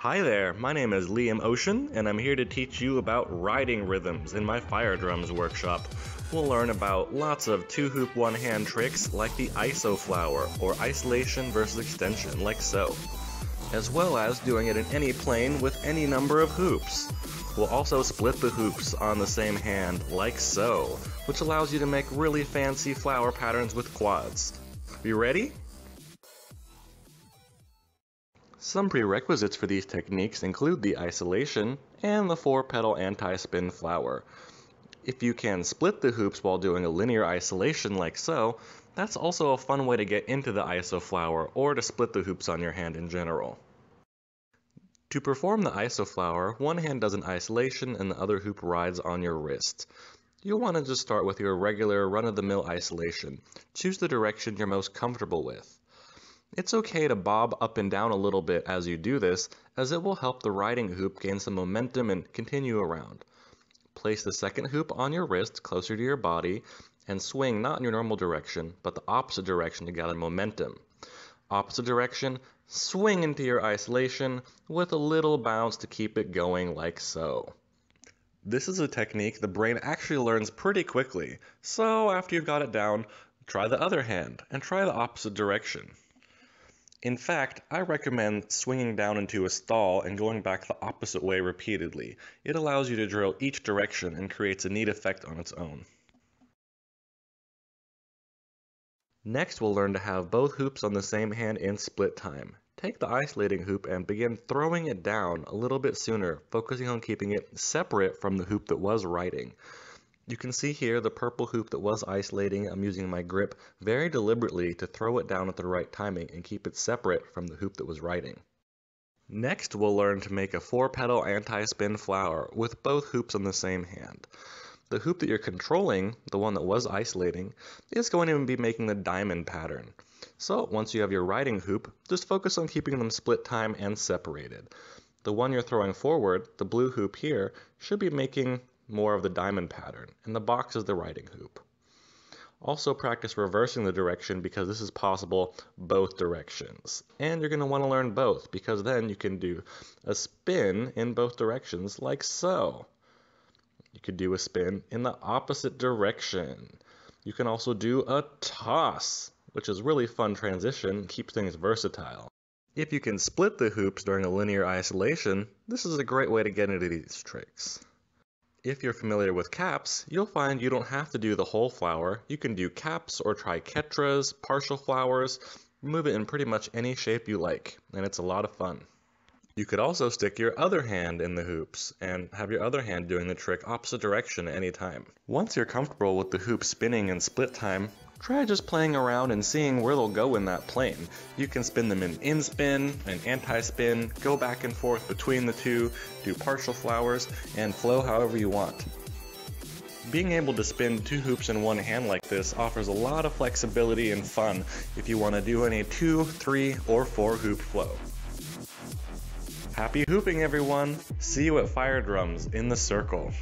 Hi there, my name is Liam Ocean, and I'm here to teach you about riding rhythms in my FireDrums workshop. We'll learn about lots of two-hoop one-hand tricks like the Isoflower, or isolation versus extension, like so, as well as doing it in any plane with any number of hoops. We'll also split the hoops on the same hand, like so, which allows you to make really fancy flower patterns with quads. You ready? Some prerequisites for these techniques include the isolation and the 4-petal anti-spin flower. If you can split the hoops while doing a linear isolation like so, that's also a fun way to get into the Isoflower or to split the hoops on your hand in general. To perform the Isoflower, one hand does an isolation and the other hoop rides on your wrist. You'll want to just start with your regular run-of-the-mill isolation. Choose the direction you're most comfortable with. It's okay to bob up and down a little bit as you do this, as it will help the riding hoop gain some momentum and continue around. Place the second hoop on your wrist closer to your body and swing not in your normal direction, but the opposite direction to gather momentum. Opposite direction, swing into your isolation with a little bounce to keep it going like so. This is a technique the brain actually learns pretty quickly, so after you've got it down, try the other hand and try the opposite direction. In fact, I recommend swinging down into a stall and going back the opposite way repeatedly. It allows you to drill each direction and creates a neat effect on its own. Next, we'll learn to have both hoops on the same hand in split time. Take the isolating hoop and begin throwing it down a little bit sooner, focusing on keeping it separate from the hoop that was riding. You can see here the purple hoop that was isolating. I'm using my grip very deliberately to throw it down at the right timing and keep it separate from the hoop that was riding. Next, we'll learn to make a 4-petal anti-spin flower with both hoops on the same hand. The hoop that you're controlling, the one that was isolating, is going to be making the diamond pattern. So once you have your riding hoop, just focus on keeping them split time and separated. The one you're throwing forward, the blue hoop here, should be making more of the diamond pattern, and the box is the riding hoop. Also practice reversing the direction because this is possible both directions. And you're going to want to learn both because then you can do a spin in both directions like so. You could do a spin in the opposite direction. You can also do a toss, which is really fun transition and keeps things versatile. If you can split the hoops during a linear isolation, this is a great way to get into these tricks. If you're familiar with caps, you'll find you don't have to do the whole flower. You can do caps or triquetras, partial flowers, move it in pretty much any shape you like, and it's a lot of fun. You could also stick your other hand in the hoops and have your other hand doing the trick opposite direction at any time. Once you're comfortable with the hoop spinning in split time, try just playing around and seeing where they'll go in that plane. You can spin them in spin and anti-spin, go back and forth between the two, do partial flowers, and flow however you want. Being able to spin 2 hoops in one hand like this offers a lot of flexibility and fun if you want to do any 2, 3, or 4 hoop flow. Happy hooping, everyone! See you at FireDrums in the circle.